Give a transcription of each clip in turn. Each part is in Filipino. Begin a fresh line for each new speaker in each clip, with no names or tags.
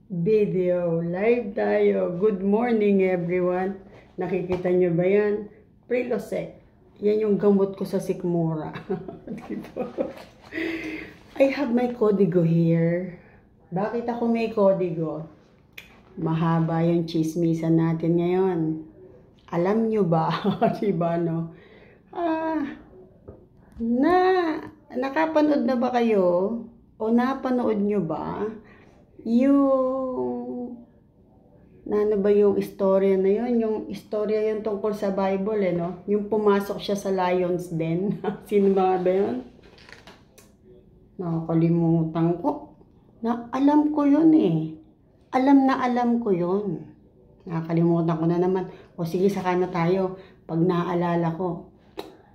Video. Live tayo. Good morning everyone. Nakikita nyo ba yan? Prilosec. Yan yung gamot ko sa sikmura. Dito. I have my kodigo here. Bakit ako may kodigo? Mahaba yung chismisan natin ngayon. Alam nyo ba? Diba no? Nakapanood na ba kayo? O napanood nyo ba? Ano ba yung istorya na yun? Yung istorya yung tungkol sa Bible, no? Yung pumasok siya sa lion's den. Sino ba yun? Nakakalimutan ko. Alam ko yun eh. Alam ko yun. Nakakalimutan ko na naman. O sige, saka na tayo. Pag naaalala ko.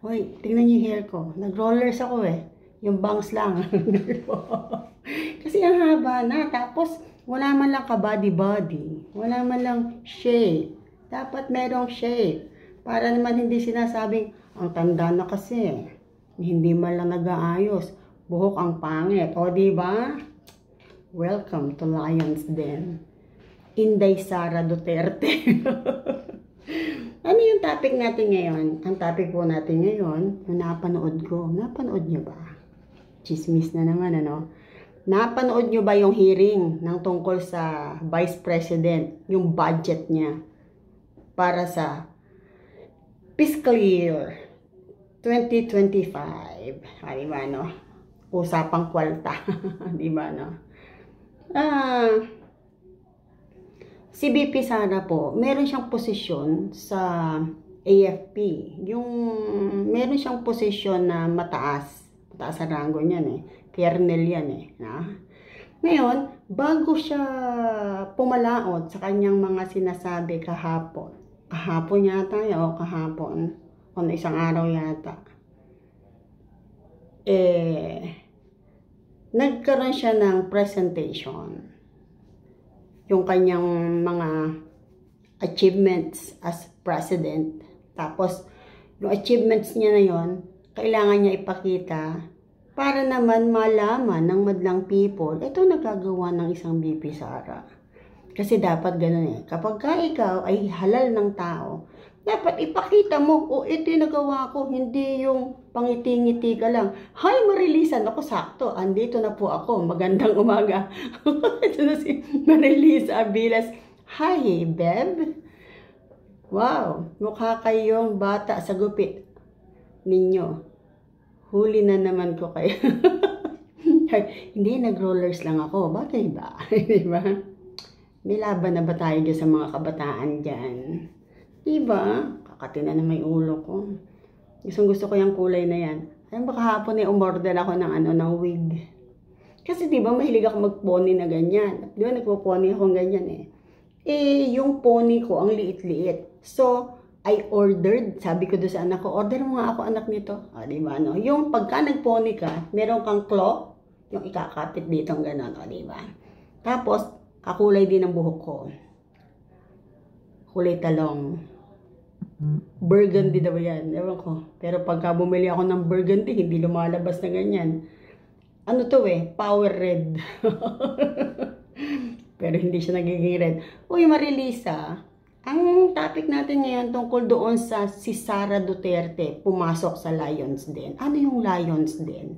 Hoy, tingnan niyo yung hair ko. Nag-rollers ako eh. Yung bangs lang. Kasi ang haba na. Tapos, wala man lang ka-body-body. Wala man lang shape. Dapat merong shape. Para naman hindi sinasabing, ang tanda na kasi. Hindi man lang nag-aayos. Buhok ang pangit. O, diba? Welcome to Lion's Den. Inday Sara Duterte. Ano yung topic natin ngayon? Ang topic po natin ngayon, yung napanood ko. Napanood nyo ba? Chismis na naman, ano? Napanood nyo ba yung hearing ng tungkol sa Vice President, yung budget niya para sa fiscal year 2025? Diba, no? Usapang kwalta. Diba, no? Si BP Sara po, meron siyang posisyon sa AFP. Meron siyang posisyon na mataas. Mataas sa rango niyan eh. Colonel yan eh. Ngayon, bago siya pumalaot sa kanyang mga sinasabi kahapon yata o kahapon, o na isang araw yata, nagkaroon siya ng presentation. Yung kanyang mga achievements as president. Tapos, yung achievements niya na yon, kailangan niya ipakita para naman malaman ng madlang people, ito nagagawa ng isang BP Sara. Kasi dapat ganun eh. Kapag ikaw ay halal ng tao, dapat ipakita mo, ito yung nagawa ko, hindi yung pangiti-ngiti ka lang. Hay, marilisan ako, sakto. Andito na po ako. Magandang umaga. Ito na si Marilisa Abilas. Hi, Beb. Wow, mukha kayong bata sa gupit ninyo. Huli na naman ko kayo. Hindi, nag-rollers lang ako. Bagay ba? Diba? May laban na ba tayo dyan sa mga kabataan dyan? Diba? Kakati na may ulo ko. Gusto ko yung kulay na yan. Ayun ba kahapon umorder ako ng wig. Kasi diba mahilig ako mag-pony na ganyan. Diba nagpo-pony ako ganyan eh. Yung pony ko ang liit-liit. So, I ordered, sabi ko doon sa anak ko, order mo nga ako anak nito. Diba no? Yung pagka nag-pony ka, meron kang claw, yung ikakapit dito ng gano'n. Diba? Tapos, kakulay din ang buhok ko. Kulay talong. Burgundy daw yan. Ewan ko. Pero pagka bumili ako ng burgundy, hindi lumalabas na ganyan. Ano to eh? Power red. Pero hindi siya nagiging red. Uy, Marilisa, ang topic natin ngayon tungkol doon sa si Sara Duterte pumasok sa Lion's Den. Ano yung Lion's Den?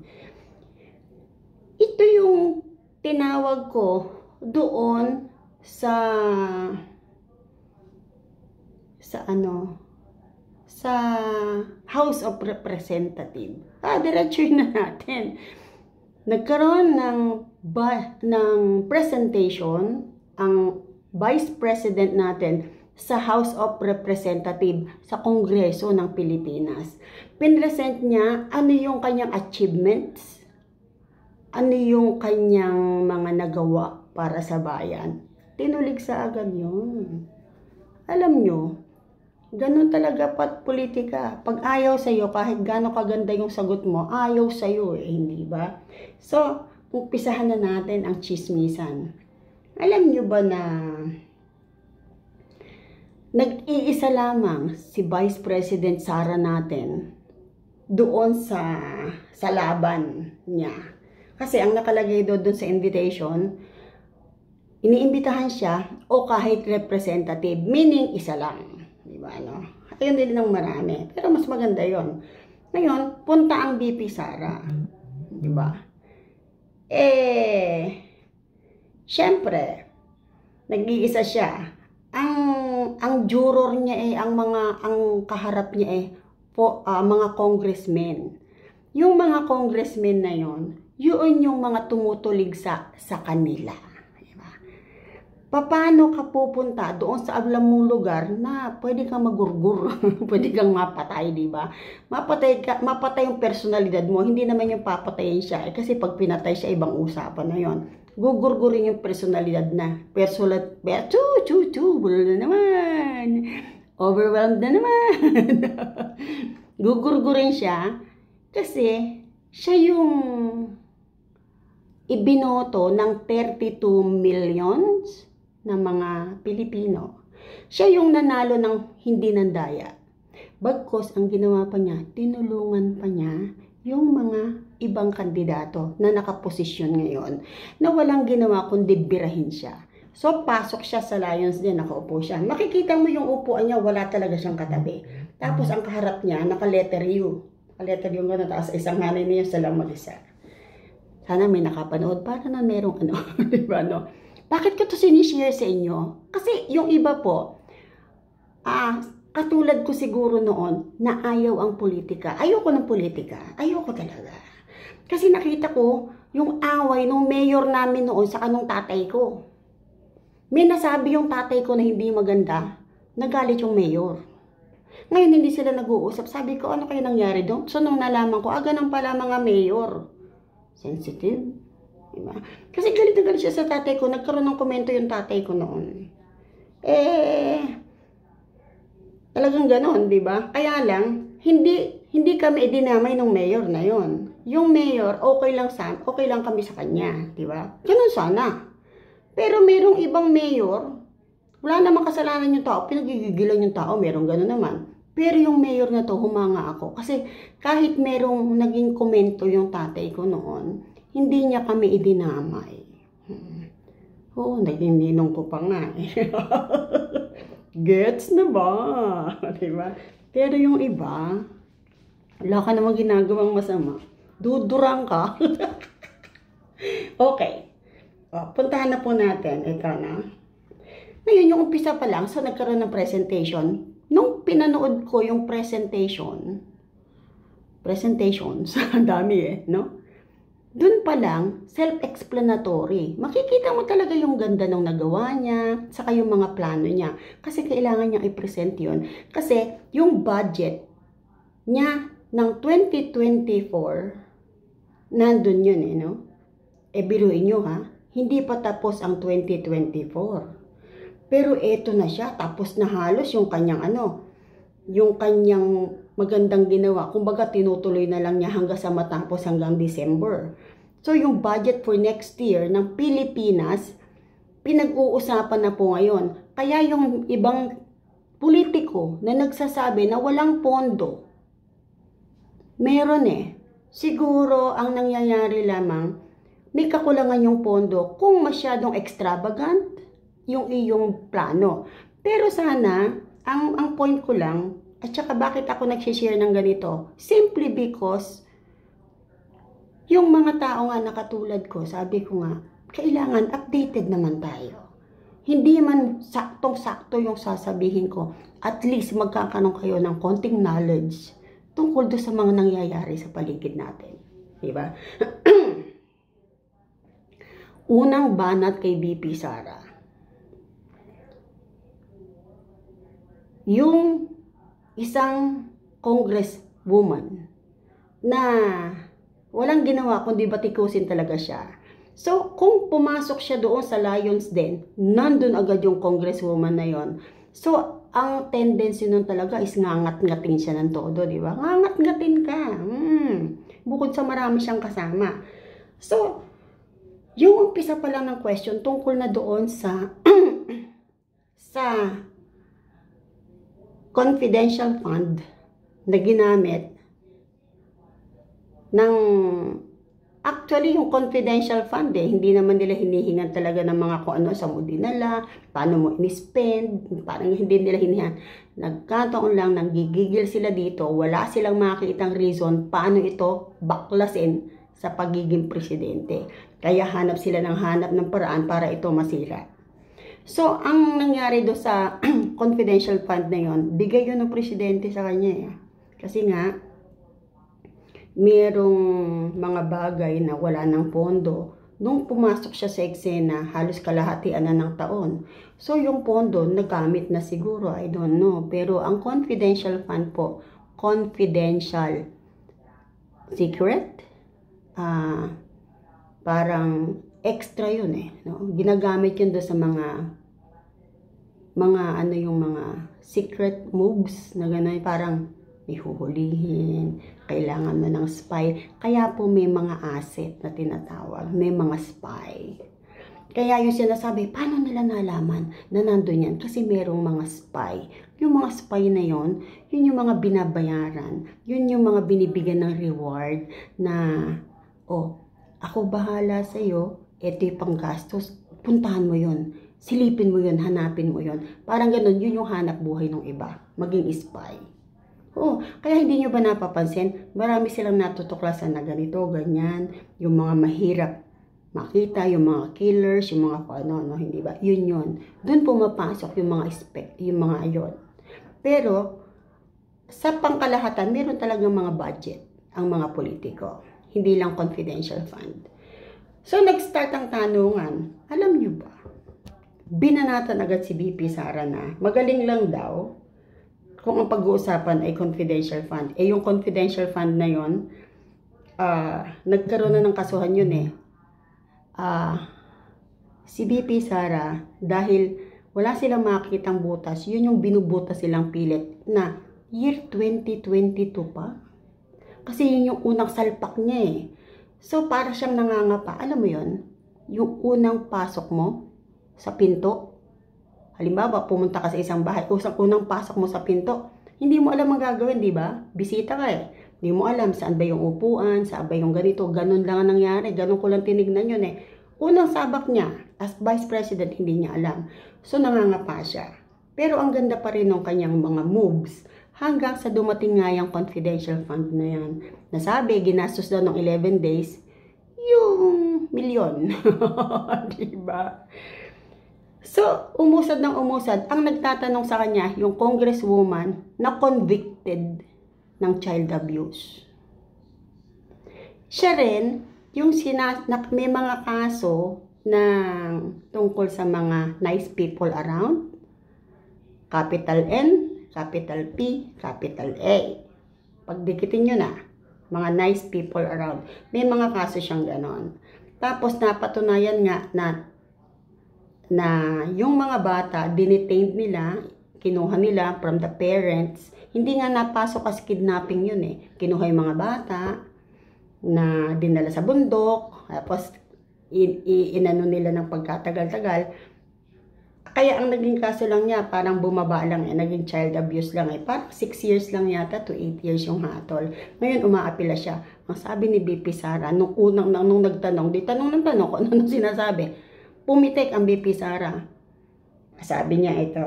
Ito yung tinawag ko doon sa House of Representatives. Diretsuhin na natin. Nagkaroon ng presentation ang Vice President natin sa House of Representatives sa Kongreso ng Pilipinas. Pinresent niya ano yung kanyang achievements, ano yung kanyang mga nagawa para sa bayan. Tinulig sa agad yun. Alam nyo, ganun talaga politika. Pag ayaw sa'yo, kahit gano'ng kaganda yung sagot mo, ayaw sa'yo eh, hindi ba? So, umpisahan na natin ang chismisan. Alam nyo ba na nag-iisa lamang si Vice President Sara natin doon sa laban niya? Kasi ang nakalagay doon sa invitation, iniimbitahan siya o kahit representative, meaning isa lang. Diba, no? Ayun din ng marami. Pero mas maganda yon. Ngayon, punta ang VP Sara. Diba? Syempre, nag-iisa siya. Ang juror niya ang kaharap niya mga congressmen. Yung mga congressmen na yon, yun yung mga tumutulig sa kanila. Diba? Paano ka pupunta doon sa alam mong lugar na pwede kang magurgur, pwede kang mapatay, diba? Mapatay yung personalidad mo, hindi naman yung papatayin siya. Kasi pag pinatay siya, ibang usapan na yon. Gugurgurin yung personalidad na. Na naman. Overwhelmed na naman. Gugurgurin siya kasi siya yung ibinoto ng 32 millions na mga Pilipino. Siya yung nanalo ng hindi nandaya. Bagkos ang ginawa pa niya, tinulungan pa niya yung mga ibang kandidato na nakaposisyon ngayon na walang ginawa kundi birahin siya. So, pasok siya sa Lions din, nakaupo siya. Makikita mo yung upuan niya, wala talaga siyang katabi. Tapos, ang kaharap niya, naka-letter U. Naka-letter U gano'n, taas isang hanay niya sa lang mag-isa. Sana may nakapanood para na merong diba, no? Bakit ko to sinishare sa inyo? Kasi yung iba po, katulad ko siguro noon na ayaw ang politika. Ayoko ng politika. Ayoko talaga. Kasi nakita ko yung away ng mayor namin noon sa kanong tatay ko. May nasabi yung tatay ko na hindi maganda. Nagalit yung mayor. Ngayon hindi sila nag-uusap. Sabi ko, ano kayo nangyari doon? So nung nalaman ko, ganun pala mga mayor. Sensitive. Diba? Kasi galit na galit siya sa tatay ko. Nagkaroon ng komento yung tatay ko noon. Talagang ganon, di ba? Kaya lang, hindi kami idinamay ng mayor na yon. Yung mayor, okay lang kami sa kanya, di ba? Ganon sana. Pero merong ibang mayor, wala namang kasalanan yung tao, pinagigigilan yung tao, merong ganon naman. Pero yung mayor na to, humanga ako. Kasi kahit merong naging komento yung tatay ko noon, hindi niya kami idinamay. Oo, naging ninong ko pa nga eh. Gets na ba? Diba? Pero yung iba, wala ka namang ginagawang masama. Dudurang ka. Okay. Puntahan na po natin. Ito na. Ngayon, yung umpisa pa lang, so nagkaroon ng presentation. Nung pinanood ko yung presentations, ang dami no? Doon pa lang, self-explanatory. Makikita mo talaga yung ganda ng nagawa niya, saka yung mga plano niya. Kasi kailangan niyang i-present yun. Kasi yung budget niya ng 2024, nandun yun no? Biruin nyo ha, hindi pa tapos ang 2024. Pero eto na siya, tapos na halos yung kanyang yung kanyang magandang ginawa. Kumbaga, tinutuloy na lang niya hanggang sa matapos hanggang December. So, yung budget for next year ng Pilipinas, pinag-uusapan na po ngayon. Kaya yung ibang politiko na nagsasabi na walang pondo, meron Siguro, ang nangyayari lamang, may kakulangan yung pondo kung masyadong extravagant yung iyong plano. Pero sana, ang point ko lang, at saka bakit ako nag-share ng ganito? Simply because, yung mga tao nga na katulad ko, sabi ko nga, kailangan updated naman tayo. Hindi man saktong-sakto yung sasabihin ko, at least magkakaroon kayo ng konting knowledge tungkol doon sa mga nangyayari sa paligid natin. Diba? Unang banat kay VP Sara. Yung isang congresswoman na walang ginawa kundi batikusin talaga siya. So, kung pumasok siya doon sa Lions Den, nandun agad yung congresswoman na yon. So, ang tendency nun talaga is ngangat-ngatin siya ng todo, di ba? Ngangat-ngatin ka. Bukod sa marami siyang kasama. So, yung umpisa pa lang ng question tungkol na doon sa sa confidential fund na ginamit ng Actually, yung confidential fund hindi naman nila hinihingan talaga ng mga kung ano sa mo dinala, paano mo in-spend, parang hindi nila hinihingan. Nagkataon lang, nanggigigil sila dito, wala silang makitang reason paano ito baklasin sa pagiging presidente. Kaya hanap sila ng paraan para ito masira. So, ang nangyari do sa confidential fund na yon, bigay yun ng presidente sa kanya Kasi nga, merong mga bagay na wala ng pondo. Nung pumasok siya sa eksena, halos kalahatian na ng taon. So, yung pondo, nagamit na siguro, I don't know. Pero, ang confidential fund po, confidential secret, parang extra yun no? Ginagamit yun doon sa mga secret moves na gano'n, parang may huhulihin, kailangan mo ng spy. Kaya po may mga asset na tinatawag, may mga spy. Kaya yung sinasabi, paano nila nalaman na nandun yan? Kasi merong mga spy. Yung mga spy na yun yung mga binabayaran, yun yung mga binibigyan ng reward na, ako bahala sa'yo, ito yung panggastos, puntahan mo yun, silipin mo yun, hanapin mo yun. Parang ganun, yun yung hanap buhay ng iba, maging spy. Kaya hindi nyo ba napapansin, marami silang natutuklasan na ganito, ganyan, yung mga mahirap makita, yung mga killers, yung mga hindi ba? Yun. Doon pumapasok yung mga ayon. Pero, sa pangkalahatan, meron talagang mga budget ang mga politiko. Hindi lang confidential fund. So, nag-start ang tanungan, alam nyo ba? Binanatan agad si BP Sara na magaling lang daw kung ang pag-uusapan ay confidential fund. Yung confidential fund na yon, nagkaroon na ng kasuhan yun si BP Sara, dahil wala silang makikitang butas, yun yung binubutas silang pilit na year 2022 pa. Kasi yun yung unang salpak niya So, para siyang nangangapa. Alam mo yun? Yung unang pasok mo sa pinto, halimbawa, pumunta ka sa isang bahay, unang pasok mo sa pinto, hindi mo alam ang gagawin, di ba? Bisita ka Hindi mo alam saan ba yung upuan, saan ba yung ganito, ganun lang ang nangyari, ganun ko lang tinignan yun Unang sabak niya, as Vice President, hindi niya alam. So, nangangapa siya. Pero ang ganda pa rin ng kanyang mga moves, hanggang sa dumating nga yung confidential fund na yan. Nasabi, ginastos daw ng 11 days, yung milyon. Diba? So, umusad ng umusad. Ang nagtatanong sa kanya, yung congresswoman na convicted ng child abuse. Siya rin, yung may mga kaso tungkol sa mga nice people around, capital N, capital P, capital A. Pagdikitin nyo na, mga nice people around. May mga kaso siyang ganon. Tapos, napatunayan nga na yung mga bata, dinetained nila, kinuha nila from the parents. Hindi nga napasok as kidnapping yun Kinuha yung mga bata na dinala sa bundok, tapos inano nila ng pagkatagal-tagal. Kaya ang naging kaso lang niya, parang bumaba lang naging child abuse lang Parang 6 years lang yata to 8 years yung hatol. Ngayon umaapila siya. Ang sabi ni BP Sara, nung nagtanong, tanong kung ano nang sinasabi. Pumitik ang BP Sara. Sabi niya ito.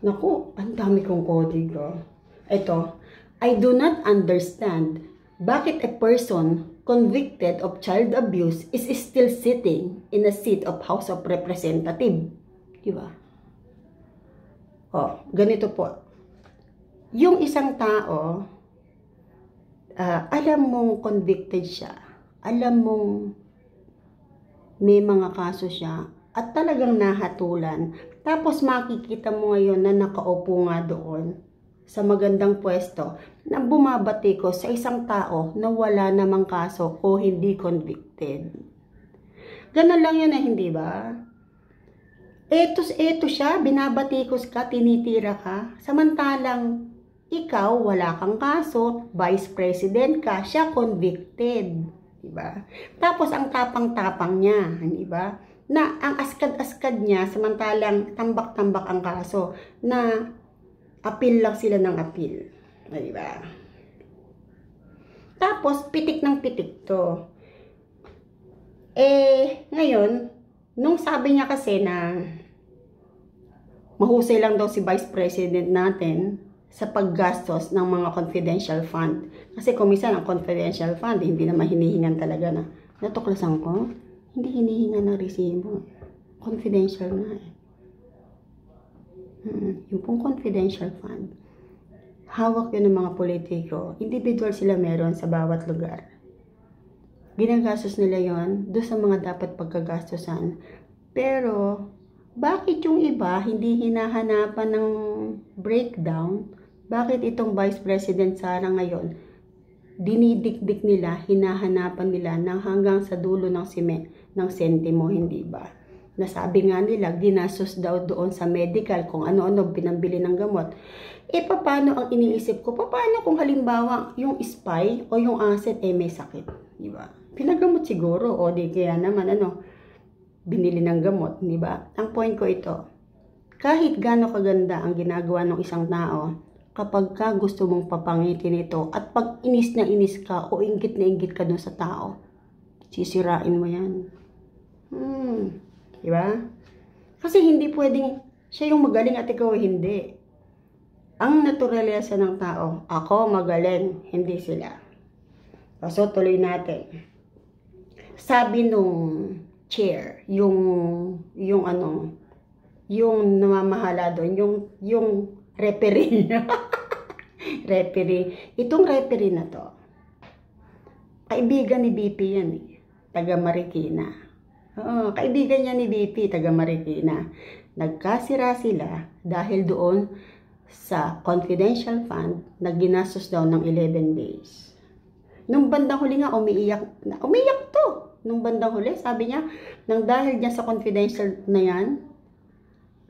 Naku, ang dami kong kodigo. Ito, I do not understand bakit a person convicted of child abuse is still sitting in a seat of House of Representative. Diba? Ganito po. Yung isang tao, alam mong convicted siya. Alam mong may mga kaso siya at talagang nahatulan. Tapos makikita mo ngayon na nakaupo nga doon sa magandang pwesto na bumabati ko sa isang tao na wala namang kaso o hindi convicted. Ganun lang yun hindi ba? Eto siya, binabatikos ka, tinitira ka, samantalang ikaw wala kang kaso, Vice President ka, siya convicted. Diba? Tapos ang tapang-tapang niya, di ba? Na ang askad-askad niya, samantalang tambak-tambak ang kaso, na appeal lang sila ng appeal. Di ba? Tapos, pitik ng pitik to. Ngayon, nung sabi niya kasi na mahusay lang daw si Vice President natin sa paggastos ng mga confidential fund. Kasi kung minsan ang confidential fund, hindi naman hinihingan talaga na. Natuklasan ko, hindi hinihingan ng resibo. Confidential na eh. Yung pong confidential fund, hawak yun ng mga politiko. Individual sila meron sa bawat lugar. Ginagastos nila yon doon sa mga dapat pagkagastosan. Pero, bakit yung iba hindi hinahanapan ng breakdown? Bakit itong Vice President Sara ngayon, dinidikdik nila, hinahanapan nila ng hanggang sa dulo ng sentimo, hindi ba? Nasabi nga nila, ginastos daw doon sa medical, kung ano-ano pinambili ng gamot. Paano ang iniisip ko? Paano kung halimbawa yung spy o yung asset may sakit? Di ba? Pinagamot siguro, o di kaya naman binili ng gamot, di ba? Ang point ko ito, kahit gaano kaganda ang ginagawa ng isang tao, kapag ka gusto mong papangitin ito, at pag inis na inis ka, o inggit na inggit ka dun sa tao, sisirain mo yan. Di ba? Kasi hindi pwedeng siya yung magaling at ikaw hindi. Ang naturalesa ng tao, ako magaling, hindi sila. So, tuloy natin. Sabi nung chair, yung namamahala doon, yung referee. Referee. Itong referee na to, kaibigan ni BP yan eh. Taga Marikina. Oo, kaibigan niya ni BP, taga Marikina. Nagkasira sila dahil doon sa confidential fund na ginastos daw ng 11 days. Nung bandang huli nga, umiyak to. Nung bandang huli, sabi niya, nang dahil niya sa confidential na yan,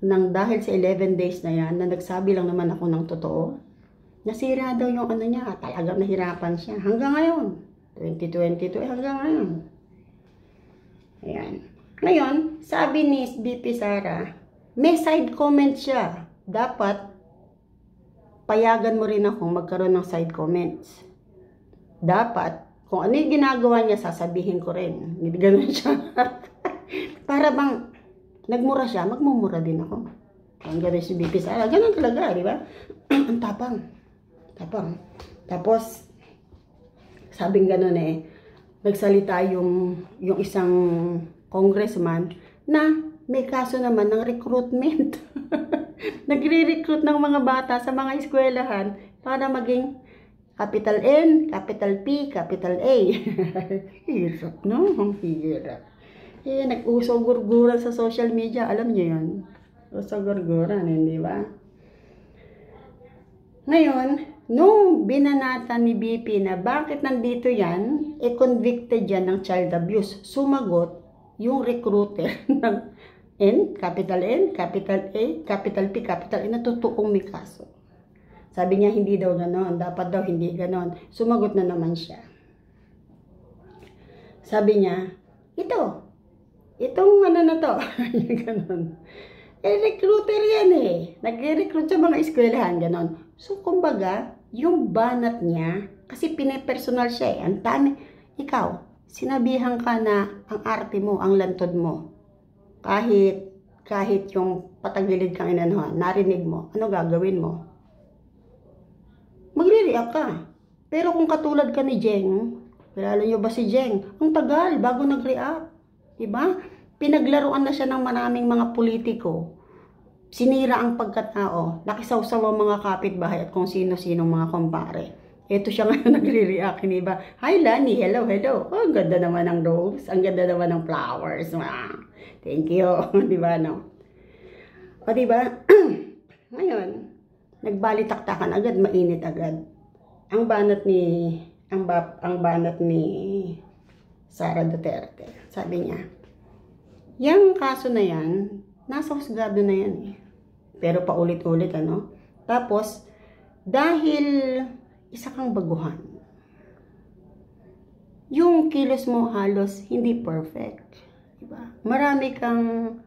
nang dahil sa 11 days na yan, na nagsabi lang naman ako ng totoo, nasira daw yung niya, talagang nahirapan siya. Hanggang ngayon, 2022, hanggang ngayon. Ayan. Ngayon, sabi ni BP Sara, may side comment siya. Dapat, payagan mo rin ako magkaroon ng side comments. Dapat, kung ano yung ginagawa niya, sasabihin ko rin. Hindi ganun siya. Para bang, nagmura siya, magmumura din ako. Ang ganun si BP Sara. Ganun talaga, di ba? Ang tapang. Tapang. Tapos, sabing ganun nagsalita yung isang congressman na may kaso naman ng recruitment. Nagre-recruit ng mga bata sa mga eskwelahan para maging capital N, capital P, capital A. Hirap, no? Ang hirap. Nag-uso-gurguran sa social media. Alam niyo yun? Uso-gurguran, hindi ba? Ngayon, nung binanata ni BP na bakit nandito yan, convicted yan ng child abuse. Sumagot yung recruiter ng N, capital A, capital P, capital A, na totoong may kaso. Sabi niya, hindi daw ganon. Dapat daw hindi ganon. Sumagot na naman siya. Sabi niya, itong na to. Ganon. Recruiter yan Nag-recruit sa mga eskwelahan, ganon. So, kumbaga, yung banat niya, kasi pinepersonal siya Ang dami. Ikaw, sinabihan ka na ang arte mo, ang lantod mo. Kahit yung patagilid kang inanuhan, narinig mo, ano gagawin mo? Magre-react ka. Pero kung katulad ka ni Jeng, kilala nyo ba si Jeng? Ang tagal bago nag-react. Diba? Pinaglaruan na siya ng maraming mga politiko. Sinira ang pagkatao. Nakisawsaw ang mga kapitbahay at kung sino-sinong mga kumpare. Ito siya ngayon nagre-react, diba? Hi Lani, hello. Oh, ang ganda naman ng rose. Ang ganda naman ng flowers. Thank you. Diba, no? O, diba? Ngayon, nagbalitaktakan agad, mainit agad. Ang banat ni Sara Duterte. Sabi niya, yung kaso na yan, nasa husgado na yan Pero paulit-ulit, Tapos, dahil isa kang baguhan, yung kilos mo halos hindi perfect. Diba? Marami kang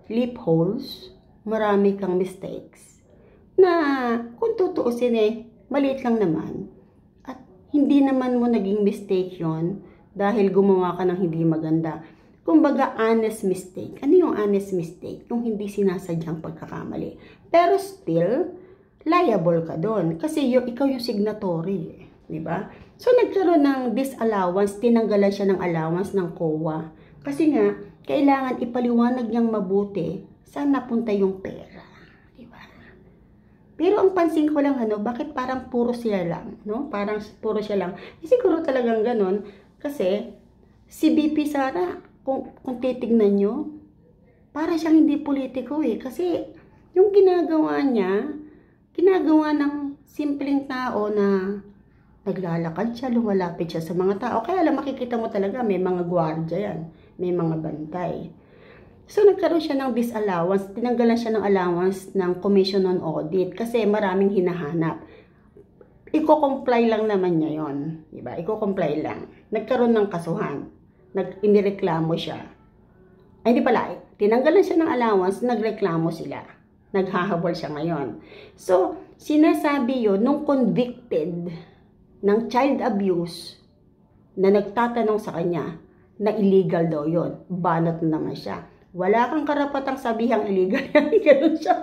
loopholes, marami kang mistakes, na kung tutuusin maliit lang naman. At hindi naman mo naging mistake yon dahil gumawa ka ng hindi maganda. Kumbaga, honest mistake. Ano yung honest mistake? Yung hindi sinasadyang pagkakamali. Pero still, liable ka doon. Kasi ikaw yung signatory. Di ba? So, nagkaroon ng disallowance. Tinanggalan siya ng allowance ng COA. Kasi nga, kailangan ipaliwanag niyang mabuti saan napunta yung pera. Di ba? Pero ang pansin ko lang, bakit parang puro siya lang? No? Parang puro siya lang. Siguro talagang ganun. Kasi, si BP Sara, kung titignan nyo, para siyang hindi politiko eh. Kasi yung ginagawa niya, ginagawa ng simpleng tao na naglalakad siya, lumalapit siya sa mga tao. Kaya lang makikita mo talaga may mga gwardiya yan, may mga bantay. So nagkaroon siya ng disallowance, tinanggalan siya ng allowance ng Commission on Audit kasi maraming hinahanap. Iko-comply lang naman niya yon, diba? Iko-comply lang. Nagkaroon ng kasuhan. Inireklamo siya. Ay, hindi pala. Tinanggalan siya ng allowance, nagreklamo sila. Naghahabol siya ngayon. So, sinasabi yun, nung convicted ng child abuse, na nagtatanong sa kanya, na illegal daw yun. Banat na naman siya. Wala kang karapatang sabihang illegal yan. Ganun siya.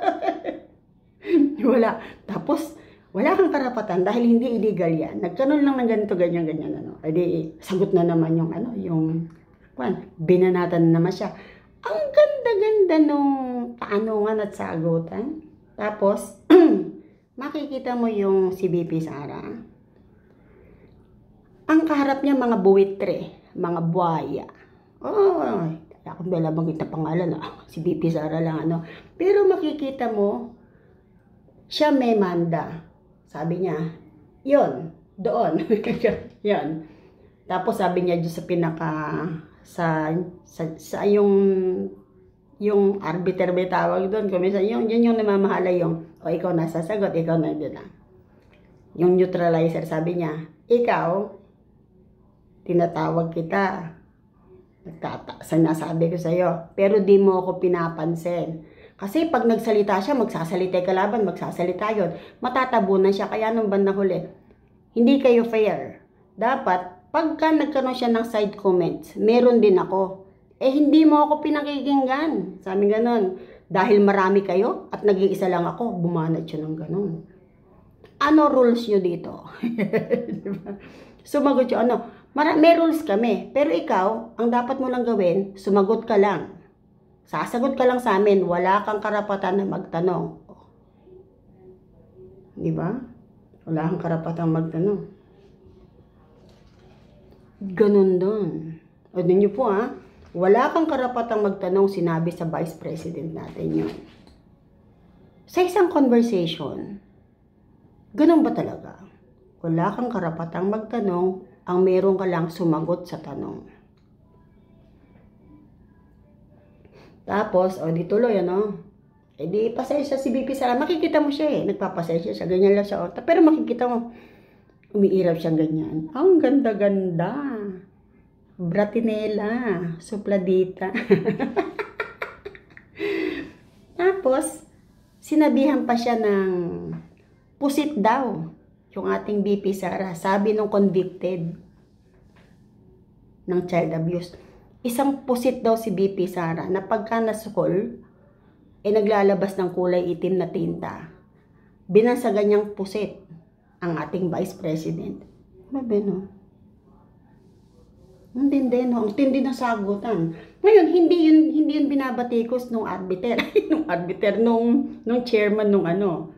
Wala. Tapos, wala kang karapatan dahil hindi illegal yan. Nagkaroon lang ng ganito, ganyan. Edi, sagot na naman yung binanatan na naman siya. Ang ganda-ganda nung tanungan at sagutan. Tapos, makikita mo yung si BP Sara. Ang kaharap niya mga buwitre, mga buhaya. Oh, akong bala banggit na pangalan si BP Sara lang Pero makikita mo, siya may manda. Sabi niya, yon doon. Yan. Tapos sabi niya doon sa pinaka, sa yung arbiter may tawag doon. Kuminsan, yun yung namamahala yung, ikaw na sasagot, ikaw na doon na. Yung neutralizer, sabi niya, ikaw, tinatawag kita. Sinasabi ko sa'yo, pero di mo ako pinapansin. Kasi pag nagsalita siya, magsasalita kalaban, magsasalita yun. Matatabunan siya, kaya nung bandang huli, hindi kayo fair. Dapat, pagka nagkaroon siya ng side comments, meron din ako. Hindi mo ako pinakikinggan. Sabi ganon. Dahil marami kayo, at nag-iisa lang ako, bumanat siya ng ganon. Ano rules nyo dito? Diba? Sumagot siya, may rules kami. Pero ikaw, ang dapat mo lang gawin, sumagot ka lang. Sasagot ka lang sa amin, wala kang karapatan na magtanong. Di ba? Wala kang karapatan magtanong. Ganun doon. O din nyo po wala kang karapatan magtanong, sinabi sa Vice President natin yun. Sa isang conversation, ganun ba talaga? Wala kang karapatang magtanong, ang meron ka lang sumagot sa tanong. Tapos, di tuloy, di pasensya si BP Sara. Makikita mo siya nagpapasensya siya, ganyan lang siya. Pero makikita mo, umiirap siyang ganyan. Ang ganda-ganda. Bratinela, supladita. Tapos, sinabihan pa siya ng pusit daw, yung ating BP Sara. Sabi nung convicted ng child abuse. Isang pusit daw si BP Sara na pagka nasukol, naglalabas ng kulay itim na tinta. Binasagan niyang pusit ang ating Vice President. Mabe, Ang tindi, Ang tindi ng sagutan. Ngayon, hindi yun binabatikos nung arbiter. nung chairman nung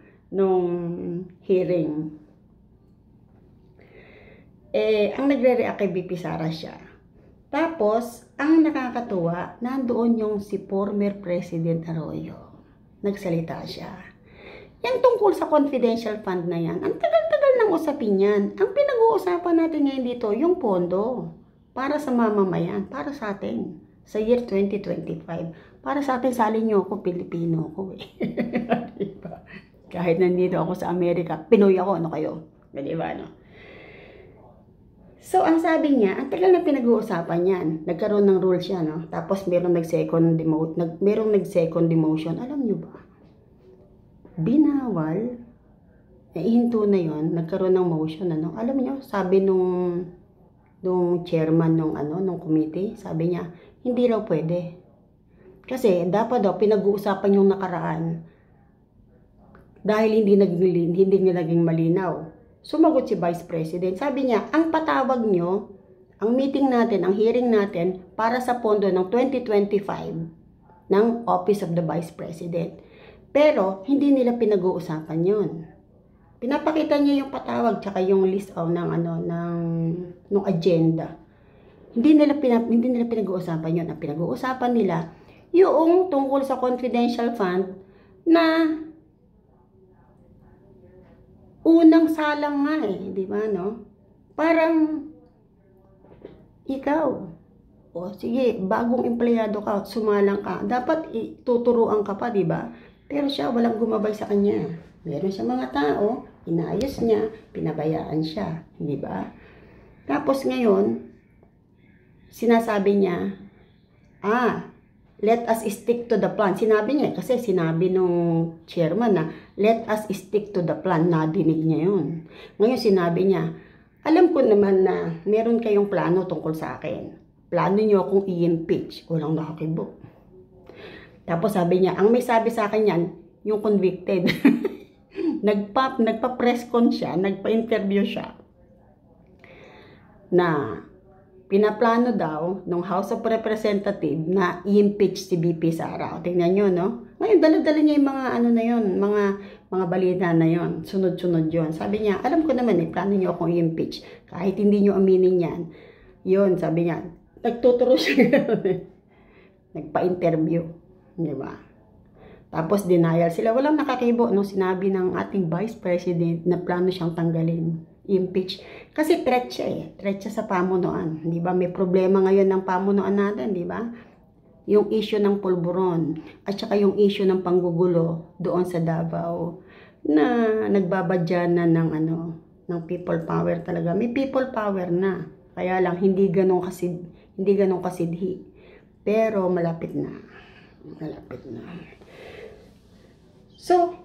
hearing. Ang nagre-react kay BP Sara siya. Tapos, ang nakakatuwa, nandoon yung si former President Arroyo. Nagsalita siya. Yang tungkol sa confidential fund na yan, ang tagal-tagal ng usapin yan. Ang pinag-uusapan natin ngayon dito, yung pondo para sa mamamayan, para sa atin, sa year 2025. Para sa atin, sali nyo ako, Pilipino ako diba? Kahit nandito ako sa Amerika, Pinoy ako, kayo? Diba, So, ang sabi niya, ang tagal na pinag-uusapan yan. Nagkaroon ng rules siya, Tapos, merong nag-second demotion. Alam niyo ba? Binawal hinto na yon, nagkaroon ng motion, ano. Alam niyo, sabi nung chairman nung committee, sabi niya, hindi raw pwede. Kasi dapat daw pinag-uusapan yung nakaraan dahil hindi naging malinaw. Sumagot si Vice President. Sabi niya, ang patawag nyo, ang meeting natin, ang hearing natin para sa pondo ng 2025 ng Office of the Vice President. Pero hindi nila pinag-uusapan yun. Pinapakita niya yung patawag tsaka yung list ng agenda. Hindi nila pinag-uusapan yun. Ang pinag-uusapan nila yung tungkol sa confidential fund na unang salang nga di ba, no? Parang ikaw, sige, bagong empleyado ka, sumalang ka, dapat tuturuan ka pa, di ba? Pero siya, walang gumabay sa kanya. Meron siya mga tao, inayos niya, pinabayaan siya, di ba? Tapos ngayon, sinasabi niya, let us stick to the plan. Sinabi niya, kasi sinabi nung chairman na, let us stick to the plan. Nadinig niya yun. Ngayon sinabi niya, alam ko naman na meron kayong plano tungkol sa akin. Plano niyo akong i-impeach. Walang nakakibo. Tapos sabi niya, ang may sabi sa akin yan, yung convicted. Nagpa-press con siya, nagpa-interview siya. Na pinaplano daw ng House of Representatives na i-impeach si BP Sara. O, tingnan nyo, no? Ngayon, dala-dala niya yung mga mga balita na yon. Sunod-sunod yon. Sabi niya, alam ko naman plano niyo akong i-impeach. Kahit hindi niyo aminin yan. Yun, sabi niya, nagtuturo siya. Nagpa-interview. Di ba? Tapos denial sila. Walang nakakibo nung sinabi ng ating Vice President na plano siyang tanggalin. Impeach. Kasi threat siya Threat siya sa pamunuan. Di ba? May problema ngayon ng pamunuan natin, di ba? Yung issue ng pulburon at saka yung issue ng panggugulo doon sa Davao na nagbabadya na ng people power talaga. May people power na. Kaya lang hindi ganun kasidhi. Pero malapit na. Malapit na. So,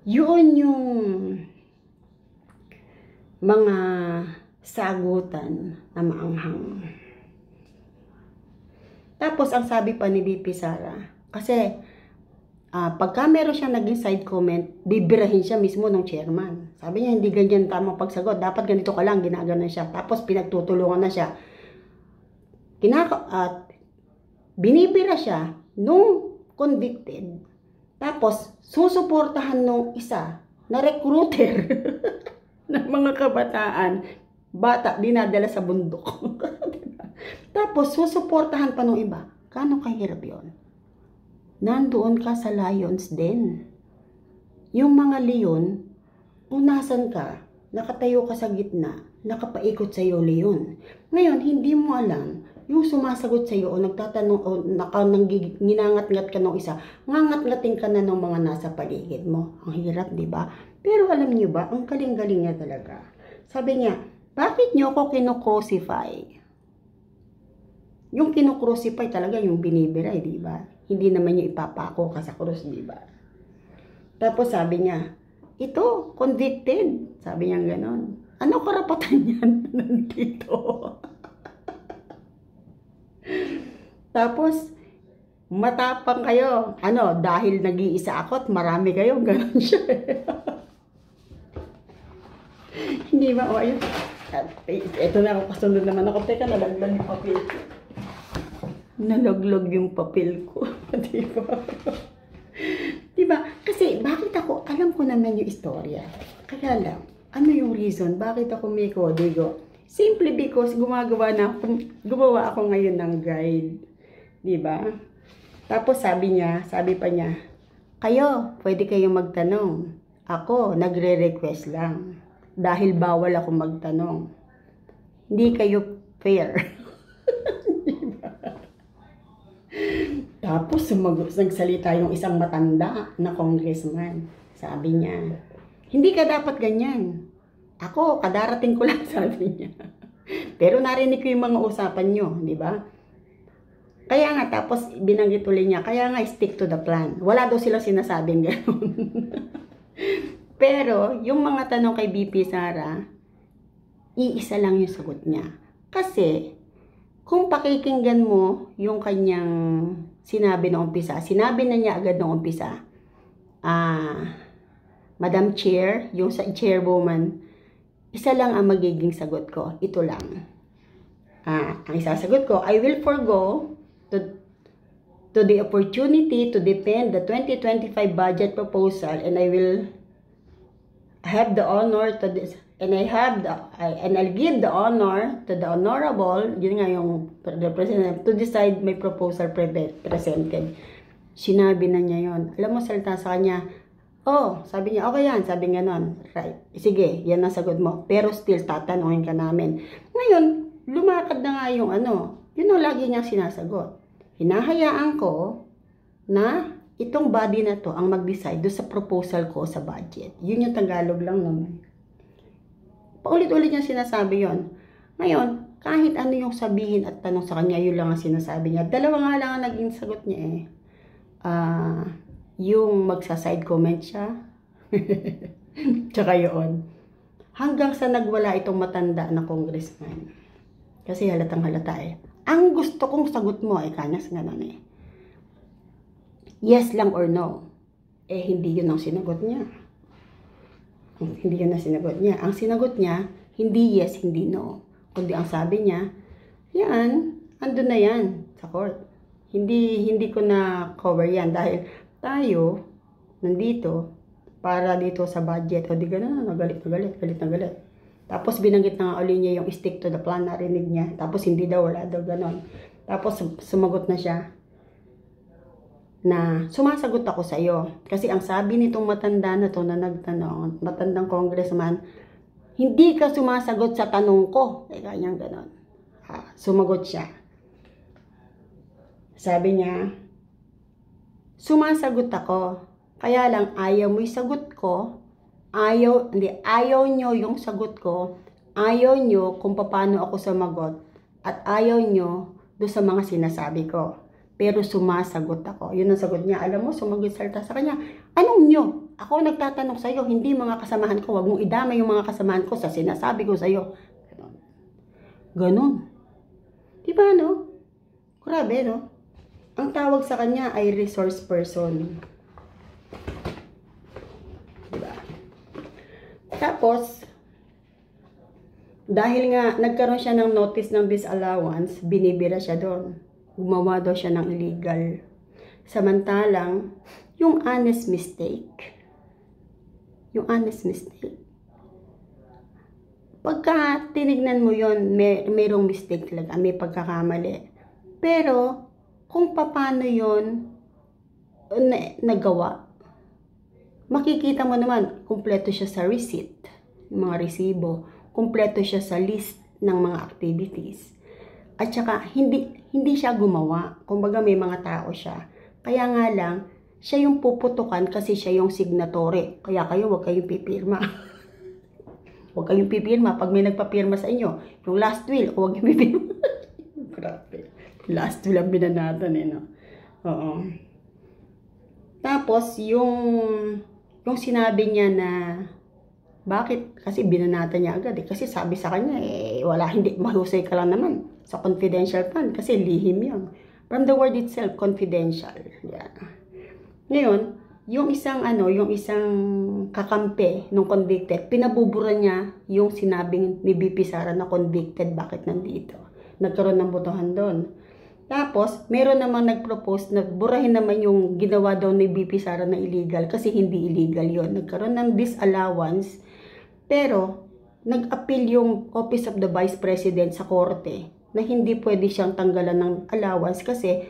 yun yung mga sagutan na maanghang. Tapos, ang sabi pa ni BP Sara, kasi pagka meron siyang naging side comment, bibirahin siya mismo ng chairman. Sabi niya, hindi ganyan tamang pagsagot. Dapat ganito ka lang, ginaganon siya. Tapos, pinagtutulungan na siya. Binibira siya nung convicted. Tapos, susuportahan nung isa na recruiter ng mga kabataan, bata, dinadala sa bundok. Tapos, susuportahan pa nung iba. Kano kahirap yun? Nandoon ka sa Lions din. Yung mga leon, kung nasan ka, nakatayo ka sa gitna, nakapaikot sa iyo leon. Ngayon, hindi mo alam, yung sumasagot sa iyo o nagtatanong o ginangat-ngat ka ng isa, ngangat-ngating ka na ng mga nasa paligid mo. Ang hirap, di ba? Pero alam niyo ba, ang galing-galing niya talaga. Sabi niya, bakit niyo ako kinocrucify? Yung kinocrucify talaga yung binibiray, di ba? Hindi naman niya ipapako ka sa krus, di ba? Tapos sabi niya, ito, convicted. Sabi niya ganon. Ano karapatan niyan nandito? Tapos, matapang kayo. Dahil nag-iisa ako at marami kayo. Ganon siya. Hindi ba? O, ayun. Ito na ako. Kasunod naman ako. Teka, nalaglag yung papel ko. Nalaglag yung papel ko. Diba? Diba? Kasi, bakit ako? Alam ko naman yung istorya. Kaya lang, ano yung reason? Bakit ako may kodigo? Simply because gumawa ako ngayon ng guide. Diba? Tapos sabi pa niya, kayo, pwede kayong magtanong. Ako, nagre-request lang. Dahil bawal ako magtanong. Hindi kayo fair. Diba? Tapos nagsalita yung isang matanda na congressman. Sabi niya, hindi ka dapat ganyan. Ako, kadarating ko lang, sabi niya. Pero narinig ko yung mga usapan nyo, di ba? Kaya nga, tapos binanggit ulit niya, kaya nga stick to the plan. Wala daw sila sinasabing gano'n. Pero, yung mga tanong kay BP Sara, iisa lang yung sagot niya. Kasi, kung pakikinggan mo yung kanyang sinabi noong umpisa, sinabi na niya agad noong umpisa, Madam Chair, yung sa chairwoman, isa lang ang magiging sagot ko. Ito lang. Ang isasagot ko, I will forgo to the opportunity to defend the 2025 budget proposal, and I will have the honor to this, and I'll give the honor to the honorable, yun nga yung representative, to decide my proposal presented. Sinabi na niya yon. Alam mo, salita sa kanya, sabi niya, okay yan, sabi nga nun, right, sige, yan ang sagot mo, pero still tatanungin ka namin. Ngayon, lumakad na nga yung yun ang lagi niyang sinasagot. Hinahayaan ko na itong body na to ang mag-decide do sa proposal ko sa budget. Yun yung Tagalog lang naman. Paulit-ulit niya sinasabi yon. Ngayon, kahit ano yung sabihin at tanong sa kanya, yun lang ang sinasabi niya. Dalawa nga lang ang naging sagot niya yung magsa-side comment siya. Tsaka yun. Hanggang sa nagwala itong matanda na congressman. Kasi halatang halata Ang gusto kong sagot mo kanyas ganun yes lang or no. Hindi yun ang sinagot niya. Hindi yun ang sinagot niya. Ang sinagot niya, hindi yes, hindi no. Kundi ang sabi niya, yan, andun na yan sa court. Hindi ko na cover yan dahil tayo, nandito, para dito sa budget. O di gano'n, galit na galit. Tapos binanggit na nga uli niya yung stick to the plan, narinig niya. Tapos hindi daw, wala daw gano'n. Tapos sumagot na siya na sumasagot ako sa iyo. Kasi ang sabi nitong matanda na to na nagtanong, matandang congressman, hindi ka sumasagot sa tanong ko. Kanyang ganon. Sumagot siya. Sabi niya, sumasagot ako. Kaya lang ayaw mo yung sagot ko. Ayaw nyo yung sagot ko. Ayaw nyo kung paano ako sumagot. At ayaw nyo do sa mga sinasabi ko. Pero sumasagot ako. Yun ang sagot niya. Alam mo, sumagot salita sa kanya. Anong nyo? Ako nagtatanong sa iyo, hindi mga kasamahan ko. Huwag mong idamay yung mga kasamahan ko sa sinasabi ko sa iyo. Ganon. Diba, no? Grabe, no? Ang tawag sa kanya ay resource person. Diba? Tapos, dahil nga nagkaroon siya ng notice ng disallowance, binibira siya doon. Gumawa daw siya ng illegal. Samantalang, yung honest mistake, pagka tinignan mo yon, mayroong mistake talaga, may pagkakamali. Pero, kung paano yon nagawa, makikita mo naman, kumpleto siya sa receipt, yung mga resibo, kumpleto siya sa list ng mga activities. At saka, hindi siya gumawa. Kumbaga may mga tao siya. Kaya nga lang, siya yung puputukan kasi siya yung signatory. Kaya kayo, huwag kayong pipirma. Huwag kayong pipirma. Pag may nagpapirma sa inyo, yung last will, huwag kayong pipirma. Grabe. Last will ang binanatan no? Oo. Tapos, yung sinabi niya na, bakit? Kasi binanatan niya agad Kasi sabi sa kanya, wala, hindi, mahusay ka lang naman sa confidential fund. Kasi lihim yun. From the word itself, confidential. Yeah. Ngayon, yung isang kakampi nung convicted, pinabubura niya yung sinabing ni BP Sara na convicted, bakit nandito? Nagkaroon ng botohan doon. Tapos, meron namang nag-propose na burahin naman yung ginawa daw ni BP Sara na illegal kasi hindi illegal yon. Nagkaroon ng disallowance, pero nag-appeal yung Office of the Vice President sa korte na hindi pwede siyang tanggalan ng allowance kasi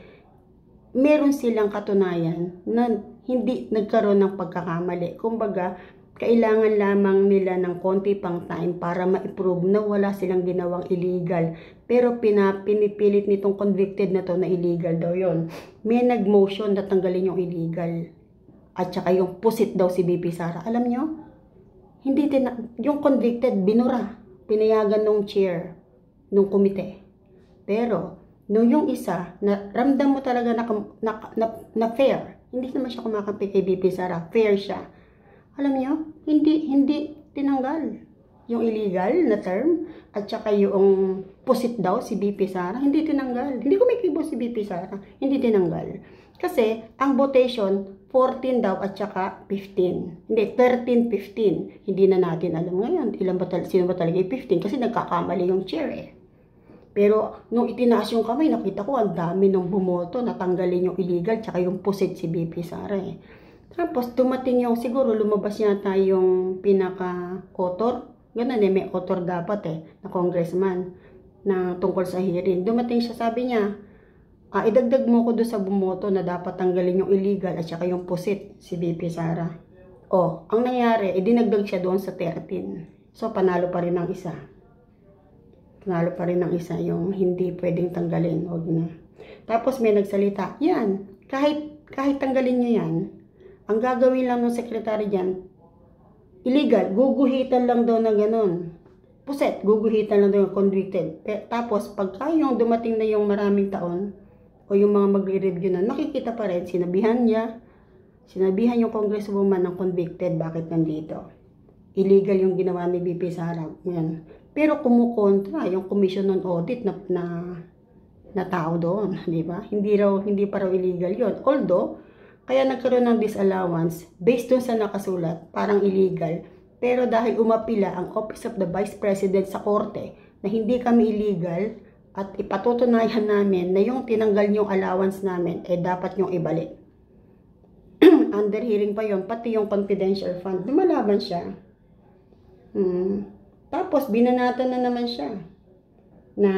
meron silang katunayan na hindi nagkaroon ng pagkakamali. Kumbaga, kailangan lamang nila ng konti pang time para ma-prove na wala silang ginawang illegal. Pero pinipilit nitong convicted na to na illegal daw yon. May nag-motion na tanggalin yung illegal. At saka yung pusit daw si BP Sara. Alam nyo? Yung convicted, binura. Pinayagan nung chair, nung komite. Pero, nung yung isa, ramdam mo talaga na fair. Hindi naman siya kumakampi kay BP Sara. Fair siya. Alam niyo, hindi tinanggal yung illegal na term at saka yung pusit daw si BP Sara, hindi tinanggal. Hindi ko may kibo si BP Sara, hindi tinanggal. Kasi ang votation 14 daw at saka 15. Hindi, 13, 15. Hindi na natin alam ngayon sino ba talaga yung 15 kasi nagkakamali yung chair eh. Pero nung itinaas yung kamay, nakita ko ang dami nung bumoto, natanggalin yung illegal tsaka yung pusit si BP Sara eh. Tapos dumating yung, siguro lumabas yata yung pinaka-author. Ganun eh, may author dapat eh, na congressman na tungkol sa hearing. Dumating siya, sabi niya, idagdag mo ko doon sa bumoto na dapat tanggalin yung illegal at saka yung pusit si BP Sara. Ang nangyari, dinagdag siya doon sa 13. So, panalo pa rin ang isa. Panalo pa rin ang isa yung hindi pwedeng tanggalin. Huwag na. Tapos may nagsalita, yan, kahit tanggalin nyo yan, ang gagawin lang ng sekretary dyan, illegal, guguhitan lang daw na ganun. Puset, guguhitan lang daw convicted. Tapos, pagka yung dumating na yung maraming taon, o yung mga magre-review na, nakikita pa rin, sinabihan yung congresswoman ng convicted, bakit nandito? Illegal yung ginawa ni BP Sara. Yan. Pero kumukontra yung commission on audit na tao doon, di ba? Hindi pa raw illegal yun. Although, kaya nagkaroon ng disallowance based dun sa nakasulat, parang illegal. Pero dahil umapila ang Office of the Vice President sa korte na hindi kami illegal at ipatutunayan namin na yung tinanggal yung allowance namin dapat yung ibalik. Under hearing pa yon, pati yung confidential fund. Lumalaban siya. Tapos binanatan na naman siya na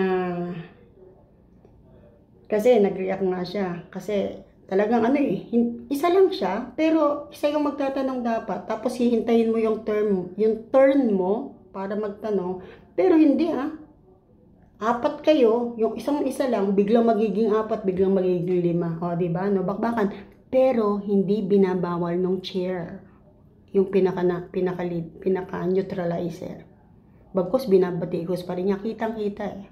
kasi nag-react nga siya kasi talagang isa lang siya, pero isa yung magtatanong dapat. Tapos hihintayin mo yung turn mo para magtanong. Pero hindi apat kayo, yung isa lang, biglang magiging 4, biglang magiging 5. Diba? No, bakbakan. Pero hindi binabawal ng chair yung pinaka-neutralizer. Bagkus binabatikos pa rin niya, kitang-kita eh.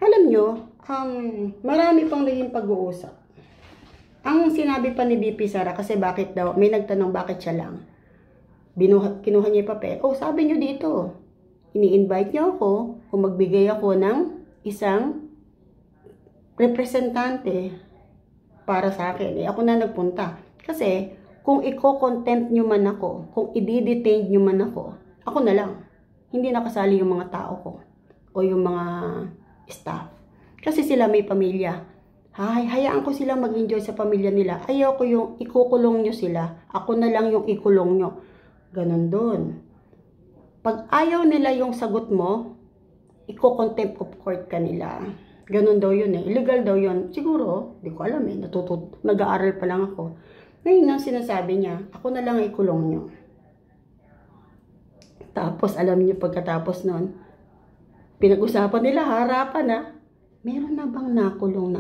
Alam nyo, marami pang naging pag-uusap. Ang sinabi pa ni BP Sara, kasi bakit daw, may nagtanong bakit siya lang. Kinuha niya yung papel. Sabi niyo dito, ini-invite niyo ako kung magbigay ako ng isang representante para sa akin. Ako na nagpunta. Kasi, kung i-contempt niyo man ako, kung i-detain niyo man ako na lang. Hindi nakasali yung mga tao ko o yung mga staff. Kasi sila may pamilya. Hayaan ko sila mag-enjoy sa pamilya nila. Ayaw ko yung ikukulong nyo sila. Ako na lang yung ikulong nyo. Ganon doon. Pag ayaw nila yung sagot mo, iko-contempt of court ka nila. Ganon daw yun eh. Illegal daw yun. Siguro, di ko alam eh. Nag-aaral pa lang ako. Ngayon ang sinasabi niya, ako na lang ikulong nyo. Tapos alam niyo pagkatapos nun, pinag-usapan nila, harapan meron na bang nakulong na